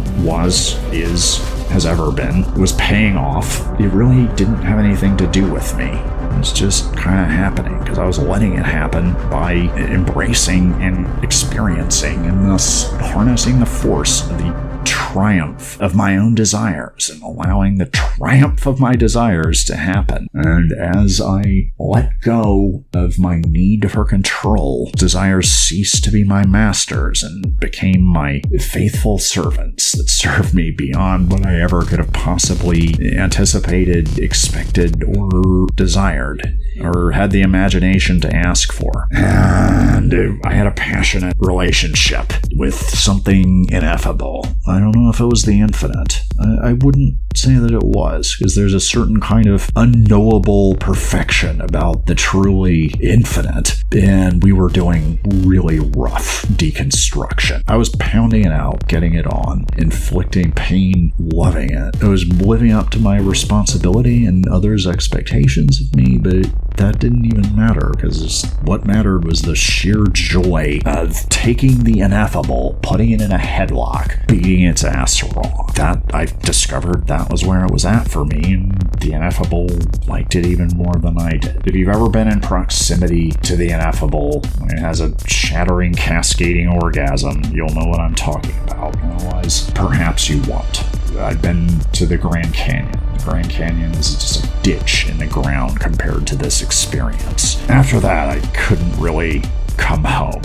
is, has ever been, was paying off. It really didn't have anything to do with me. It was just kind of happening because I was letting it happen by embracing and experiencing and thus harnessing the force of the triumph of my own desires and allowing the triumph of my desires to happen. And as I let go of my need for control, desires ceased to be my masters and became my faithful servants that served me beyond what I ever could have possibly anticipated, expected, or desired, or had the imagination to ask for. And I had a passionate relationship with something ineffable. I don't know if it was the infinite. I wouldn't say that it was, because there's a certain kind of unknowable perfection about the truly infinite, and we were doing really rough deconstruction. I was pounding it out, getting it on, inflicting pain, loving it. I was living up to my responsibility and others' expectations of me, but that didn't even matter, because what mattered was the sheer joy of taking the ineffable, putting it in a headlock, beating its ass raw. That, I discovered that was where it was at for me, and the ineffable liked it even more than I did. If you've ever been in proximity to the ineffable, it has a shattering, cascading orgasm, you'll know what I'm talking about. Otherwise, perhaps you won't. I've been to the Grand Canyon. The Grand Canyon is just a ditch in the ground compared to this experience. After that, I couldn't really come home.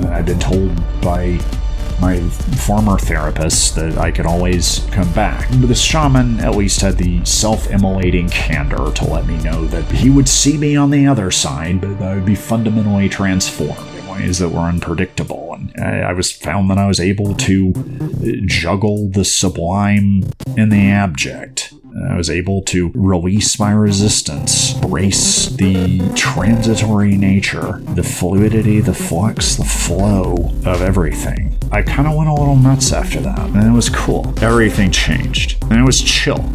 I'd been told by my former therapist that I could always come back. But the shaman at least had the self-immolating candor to let me know that he would see me on the other side, but I would be fundamentally transformed in ways that were unpredictable. And I was found that I was able to juggle the sublime and the abject. I was able to release my resistance, embrace the transitory nature, the fluidity, the flux, the flow of everything. I kind of went a little nuts after that, and it was cool. Everything changed, and it was chill.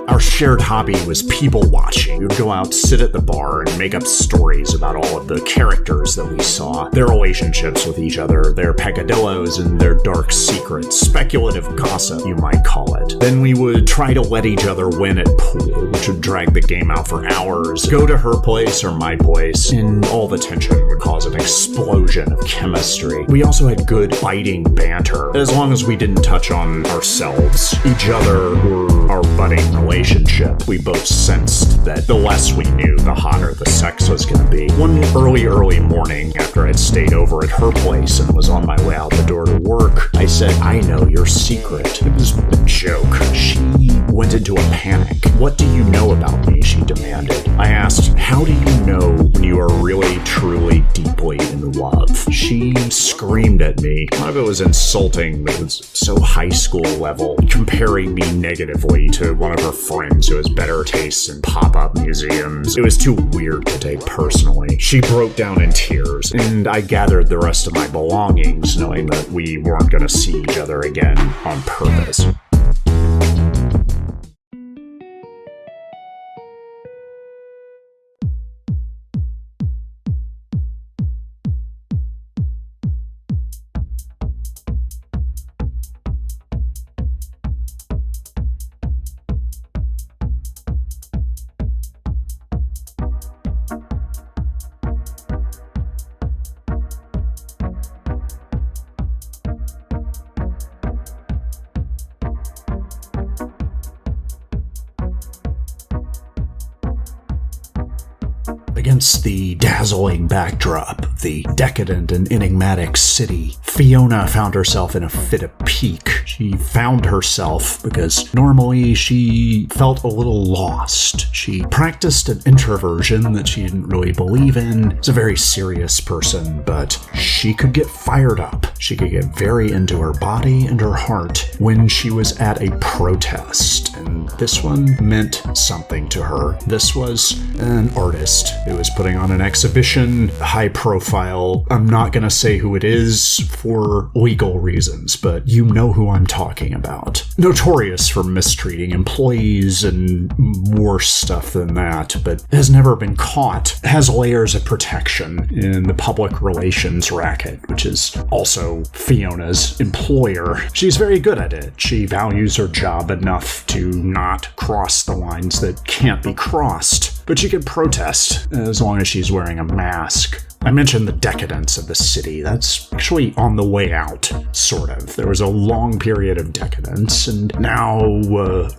Our shared hobby was people watching. We'd go out, sit at the bar, and make up stories about all of the characters that we saw, their relationships with each other, their peccadillos, and their dark secrets. Speculative gossip, you might call it. Then we would try to let each other win at pool, which would drag the game out for hours, go to her place or my place, and all the tension would cause an explosion of chemistry. We also had good biting banter, as long as we didn't touch on ourselves, each other, or our budding relationship. We both sensed that the less we knew, the hotter the sex was going to be. One early morning, after I'd stayed over at her place and was on my way out the door to work, I said, "I know your secret." It was a joke. She went into a panic. "What do you know about me?" she demanded. I asked, "How do you know when you are really, truly, deeply in love?" She screamed at me. A lot of it was insulting, but it was so high school level, comparing me negatively to one of her friends who has better tastes in pop-up museums. It was too weird to take personally. She broke down in tears, and I gathered the rest of my belongings, knowing that we weren't going to see each other again on purpose. Against the dazzling backdrop of the decadent and enigmatic city, Fiona found herself in a fit of pique. She found herself because normally she felt a little lost. She practiced an introversion that she didn't really believe in. She's a very serious person, but she could get fired up. She could get very into her body and her heart when she was at a protest, and this one meant something to her. This was an artist who was putting on an exhibition, high profile. I'm not going to say who it is for legal reasons, but you know who I'm talking about. Notorious for mistreating employees and more stuff than that, but has never been caught. Has layers of protection in the public relations racket, which is also Fiona's employer. She's very good at it. She values her job enough to not cross the lines that can't be crossed, but she can protest as long as she's wearing a mask. I mentioned the decadence of the city. That's actually on the way out, sort of. There was a long period of decadence, and now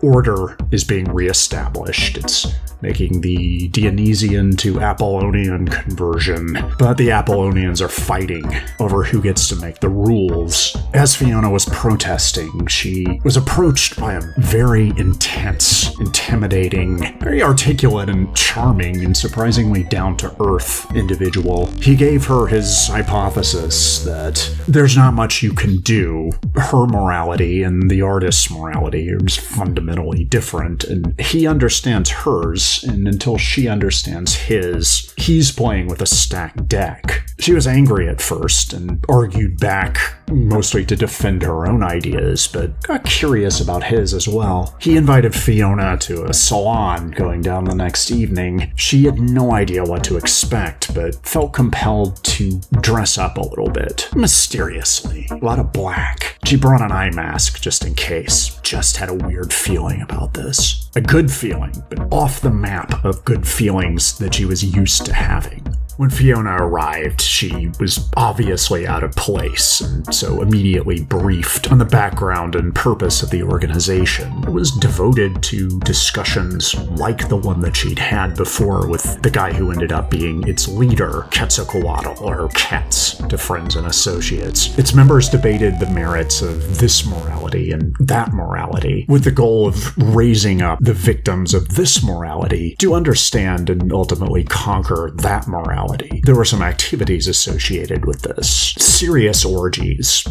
order is being reestablished. It's making the Dionysian to Apollonian conversion, but the Apollonians are fighting over who gets to make the rules. As Fiona was protesting, she was approached by a very intense, intimidating, very articulate and charming and surprisingly down-to-earth individual. He gave her his hypothesis that there's not much you can do. Her morality and the artist's morality are just fundamentally different, and he understands hers, and until she understands his, he's playing with a stacked deck. She was angry at first and argued back, mostly to defend her own ideas, but got curious about his as well. He invited Fiona to a salon going down the next evening. She had no idea what to expect, but felt compelled to dress up a little bit, mysteriously. A lot of black. She brought an eye mask just in case. Just had a weird feeling about this. A good feeling, but off the map of good feelings that she was used to having. When Fiona arrived, she was obviously out of place, and so immediately briefed on the background and purpose of the organization. It was devoted to discussions like the one that she'd had before with the guy who ended up being its leader, Quetzalcoatl, or Quetz, to friends and associates. Its members debated the merits of this morality and that morality, with the goal of raising up the victims of this morality to understand and ultimately conquer that morality. There were some activities associated with this. Serious orgies,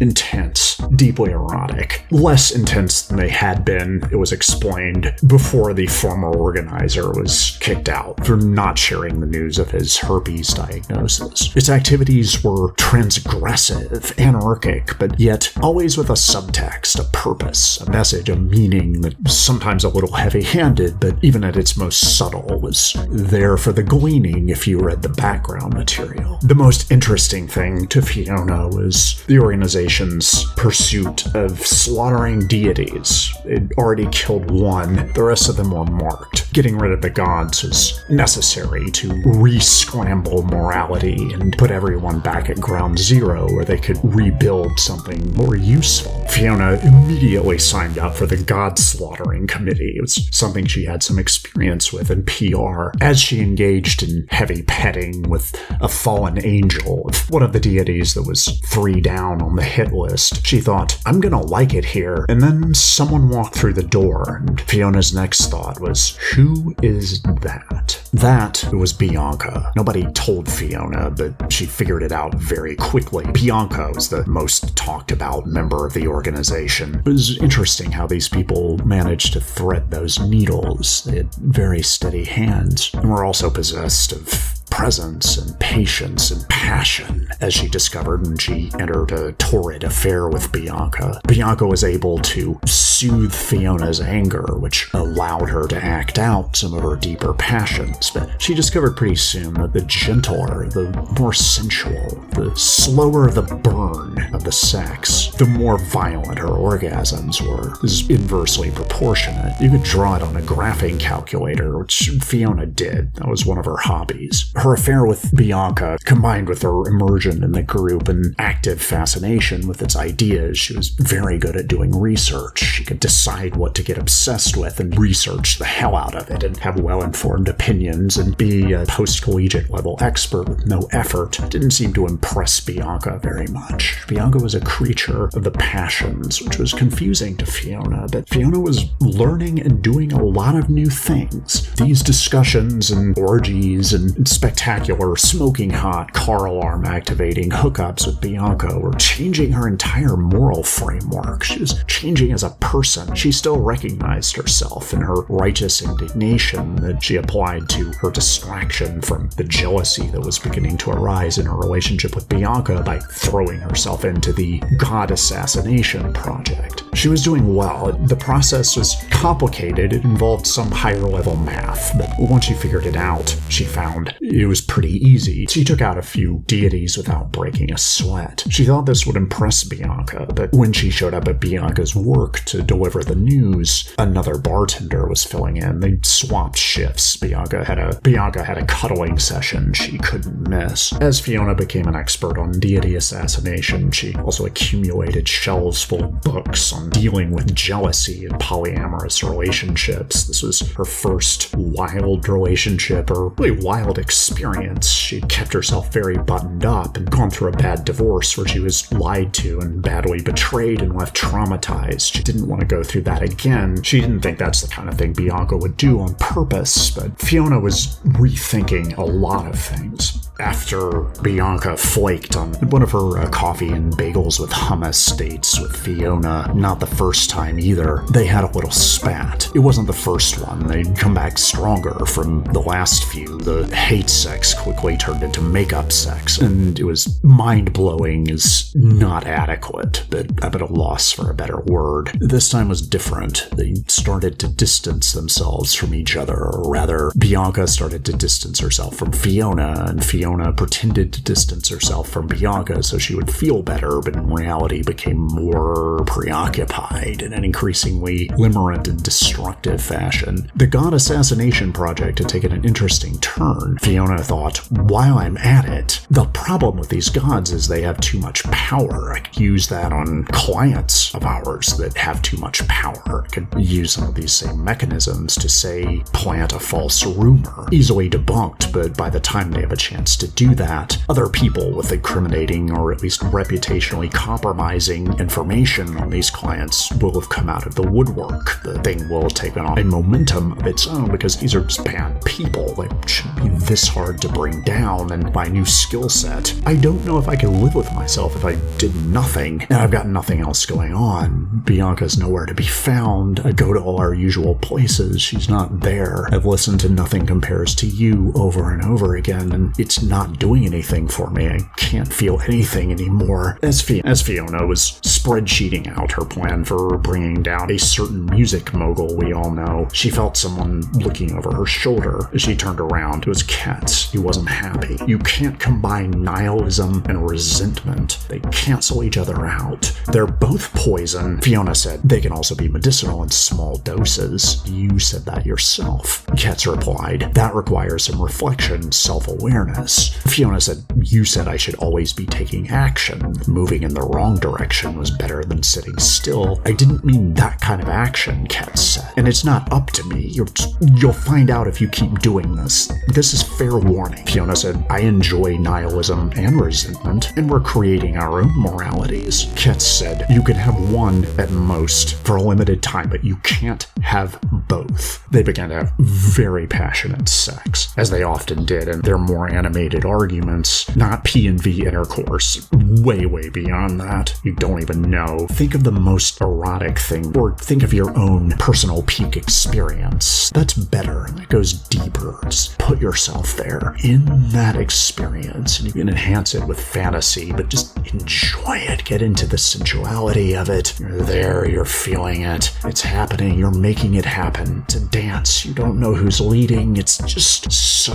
intense, deeply erotic, less intense than they had been, it was explained, before the former organizer was kicked out for not sharing the news of his herpes diagnosis. Its activities were transgressive, anarchic, but yet always with a subtext, a purpose, a message, a meaning that sometimes a little heavy-handed, but even at its most subtle was there for the gleaning if you read the background material. The most interesting thing to Fiona was the organization's pursuit of slaughtering deities. It already killed one, the rest of them were marked. Getting rid of the gods was necessary to re-scramble morality and put everyone back at ground zero where they could rebuild something more useful. Fiona immediately signed up for the God Slaughtering Committee. It was something she had some experience with in PR. As she engaged in heavy petting with a fallen angel, one of the deities that was 3 down on the hit list, she thought, I'm gonna like it here. And then someone walked through the door, and Fiona's next thought was, who is that? That was Bianca. Nobody told Fiona, but she figured it out very quickly. Bianca was the most talked about member of the organization. It was interesting how these people managed to thread those needles. They had very steady hands, and were also possessed of presence and patience and passion, as she discovered when she entered a torrid affair with Bianca. Bianca was able to soothe Fiona's anger, which allowed her to act out some of her deeper passions, but she discovered pretty soon that the gentler, the more sensual, the slower the burn of the sex, the more violent her orgasms were. This is inversely proportionate. You could draw it on a graphing calculator, which Fiona did. That was one of her hobbies. Her Her affair with Bianca, combined with her immersion in the group and active fascination with its ideas, she was very good at doing research. She could decide what to get obsessed with and research the hell out of it and have well-informed opinions and be a post-collegiate level expert with no effort. It didn't seem to impress Bianca very much. Bianca was a creature of the passions, which was confusing to Fiona, but Fiona was learning and doing a lot of new things. These discussions and orgies and spectacular smoking hot car alarm activating hookups with Bianca were changing her entire moral framework. She was changing as a person. She still recognized herself in her righteous indignation that she applied to her distraction from the jealousy that was beginning to arise in her relationship with Bianca by throwing herself into the god assassination project. She was doing well. The process was complicated. It involved some higher level math, but once she figured it out, she found it was pretty easy. She took out a few deities without breaking a sweat. She thought this would impress Bianca, but when she showed up at Bianca's work to deliver the news, another bartender was filling in. They swapped shifts. Bianca had a cuddling session she couldn't miss. As Fiona became an expert on deity assassination, she also accumulated shelves full of books on dealing with jealousy and polyamorous relationships. This was her first wild relationship, or really wild experience. She'd kept herself very buttoned up and gone through a bad divorce where she was lied to and badly betrayed and left traumatized. She didn't want to go through that again. She didn't think that's the kind of thing Bianca would do on purpose, but Fiona was rethinking a lot of things. After Bianca flaked on one of her coffee and bagels with hummus dates with Fiona, not the first time either, they had a little spat. It wasn't the first one. They'd come back stronger from the last few. The hate sex quickly turned into makeup sex, and it was mind-blowing is not adequate, but I'm at a loss for a better word. This time was different. They started to distance themselves from each other, or rather, Bianca started to distance herself from Fiona, and Fiona pretended to distance herself from Bianca so she would feel better, but in reality became more preoccupied in an increasingly limerent and destructive fashion. The god assassination project had taken an interesting turn. Fiona thought, while I'm at it, the problem with these gods is they have too much power. I could use that on clients of ours that have too much power. I could use some of these same mechanisms to, say, plant a false rumor. Easily debunked, but by the time they have a chance to do that, other people with incriminating or at least reputationally compromising information on these clients will have come out of the woodwork. The thing will have taken on a momentum of its own because these are just bad people. They shouldn't be this hard to bring down, and my new skill set, I don't know if I could live with myself if I did nothing, and I've got nothing else going on. Bianca's nowhere to be found. I go to all our usual places. She's not there. I've listened to Nothing Compares to You over and over again, and it's not doing anything for me. I can't feel anything anymore. As Fiona was spreadsheeting out her plan for bringing down a certain music mogul we all know, she felt someone looking over her shoulder. As she turned around, it was Katz. He wasn't happy. You can't combine nihilism and resentment. They cancel each other out. They're both poison. Fiona said they can also be medicinal in small doses. You said that yourself. Katz replied, that requires some reflection, self-awareness. Fiona said, you said I should always be taking action. Moving in the wrong direction was better than sitting still. I didn't mean that kind of action, Katz said. And it's not up to me. You'll find out if you keep doing this. This is fair warning. Fiona said, I enjoy nihilism and resentment, and we're creating our own moralities. Katz said, you can have one at most for a limited time, but you can't have both. They began to have very passionate sex, as they often did in their more animated arguments, not P&V intercourse, way beyond that. You don't even know. Think of the most erotic thing, or think of your own personal peak experience. That's better. That goes deeper. Just put yourself there in that experience, and you can enhance it with fantasy, but just enjoy it. Get into the sensuality of it. You're there, you're feeling it. It's happening, you're making it happen. It's a dance. You don't know who's leading. It's just so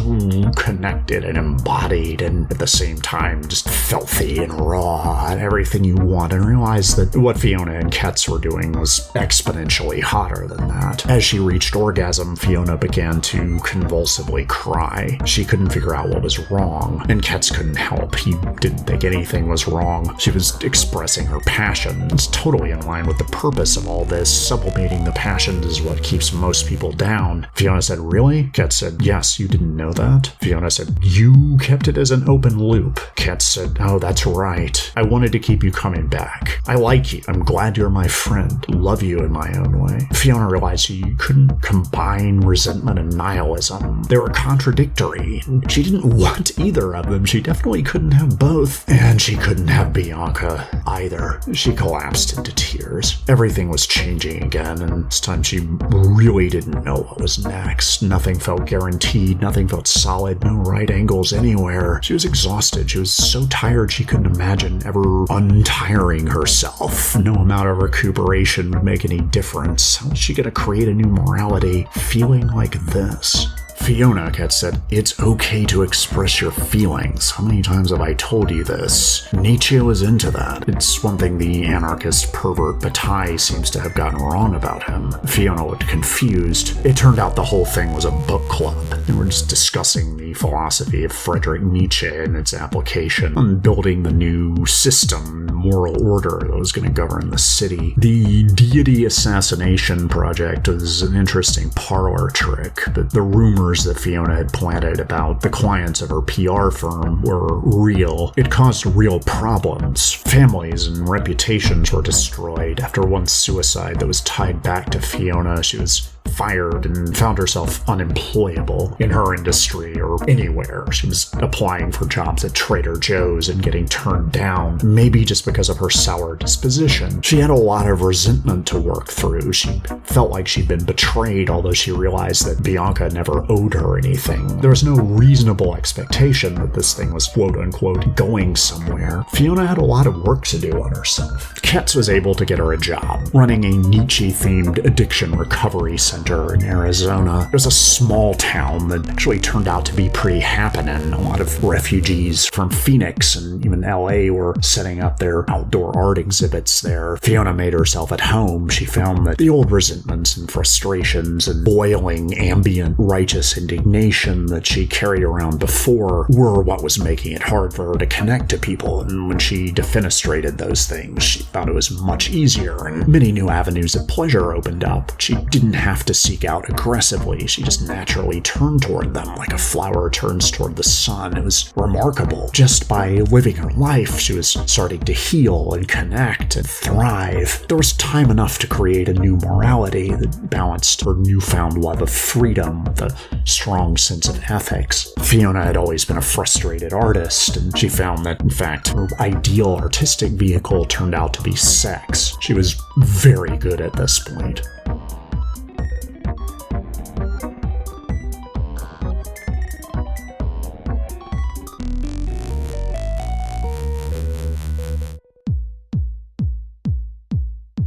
connected and embodied, and at the same time just filthy and raw and everything you want, and realize that what Fiona and Katz were doing was exponentially hotter than that. As she reached orgasm, Fiona began to convulse convulsively cry. She couldn't figure out what was wrong, and Ketz couldn't help. He didn't think anything was wrong. She was expressing her passion. It's totally in line with the purpose of all this. Sublimating the passions is what keeps most people down. Fiona said, "Really?" Ketz said, "Yes, you didn't know that?" Fiona said, "You kept it as an open loop." Ketz said, "Oh, that's right. I wanted to keep you coming back. I like you. I'm glad you're my friend. Love you in my own way." Fiona realized she couldn't combine resentment and nihilism. They were contradictory. She didn't want either of them. She definitely couldn't have both. And she couldn't have Bianca either. She collapsed into tears. Everything was changing again, and this time she really didn't know what was next. Nothing felt guaranteed. Nothing felt solid. No right angles anywhere. She was exhausted. She was so tired she couldn't imagine ever untiring herself. No amount of recuperation would make any difference. How was she going to create a new morality feeling like this? "Fiona," Ketz said, "it's okay to express your feelings. How many times have I told you this? Nietzsche was into that. It's one thing the anarchist pervert Bataille seems to have gotten wrong about him." Fiona looked confused. It turned out the whole thing was a book club. They were just discussing the philosophy of Friedrich Nietzsche and its application on building the new system, moral order that was going to govern the city. The deity assassination project was an interesting parlor trick, but the rumors that Fiona had planted about the clients of her PR firm were real. It caused real problems. Families and reputations were destroyed. After one suicide that was tied back to Fiona, she was fired and found herself unemployable in her industry or anywhere. She was applying for jobs at Trader Joe's and getting turned down, maybe just because of her sour disposition. She had a lot of resentment to work through. She felt like she'd been betrayed, although she realized that Bianca never owed her anything. There was no reasonable expectation that this thing was quote-unquote going somewhere. Fiona had a lot of work to do on herself. Ketz was able to get her a job, running a Nietzsche-themed addiction recovery center in Arizona. It was a small town that actually turned out to be pretty happening. A lot of refugees from Phoenix and even LA were setting up their outdoor art exhibits there. Fiona made herself at home. She found that the old resentments and frustrations and boiling ambient righteous indignation that she carried around before were what was making it hard for her to connect to people. And when she defenestrated those things, she found it was much easier, and many new avenues of pleasure opened up. She didn't have to seek out aggressively. She just naturally turned toward them like a flower turns toward the sun. It was remarkable. Just by living her life, she was starting to heal and connect and thrive. There was time enough to create a new morality that balanced her newfound love of freedom with a strong sense of ethics. Fiona had always been a frustrated artist, and she found that, in fact, her ideal artistic vehicle turned out to be sex. She was very good at this point.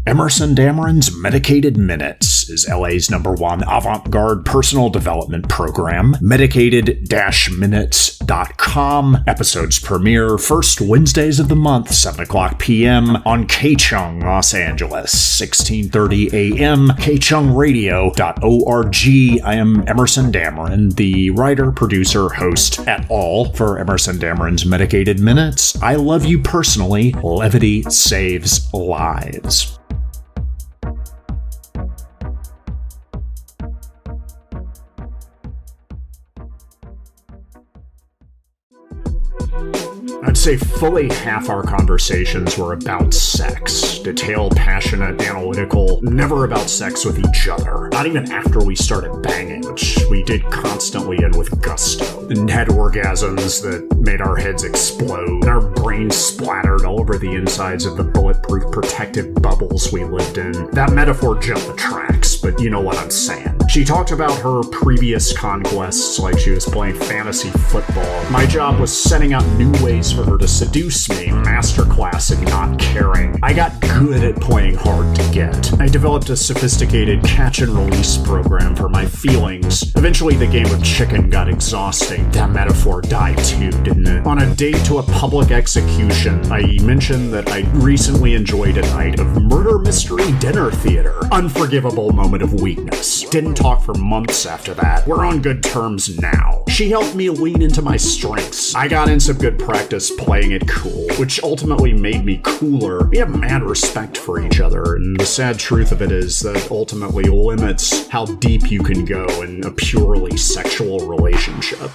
Emerson Dameron's Medicated Minutes is LA's #1 avant-garde personal development program. Medicated-minutes.com. Episodes premiere first Wednesdays of the month, 7 o'clock p.m. on K-Chung, Los Angeles, 16:30 a.m. kchungradio.org. I am Emerson Dameron, the writer, producer, host at all for Emerson Dameron's Medicated Minutes. I love you personally. Levity saves lives. I'd say fully half our conversations were about sex. Detailed, passionate, analytical, never about sex with each other. Not even after we started banging, which we did constantly and with gusto. And had orgasms that made our heads explode, and our brains splattered all over the insides of the bulletproof protective bubbles we lived in. That metaphor jumped the tracks, but you know what I'm saying. She talked about her previous conquests like she was playing fantasy football. My job was setting out new ways for her to seduce me, masterclass in not caring. I got good at playing hard to get. I developed a sophisticated catch and release program for my feelings. Eventually the game of chicken got exhausting. That metaphor died too, didn't it? On a date to a public execution, I mentioned that I recently enjoyed a night of murder mystery dinner theater. Unforgivable moment moment of weakness. Didn't talk for months after that. We're on good terms now. She helped me lean into my strengths. I got in some good practice playing it cool, which ultimately made me cooler. We have mad respect for each other, and the sad truth of it is that ultimately limits how deep you can go in a purely sexual relationship.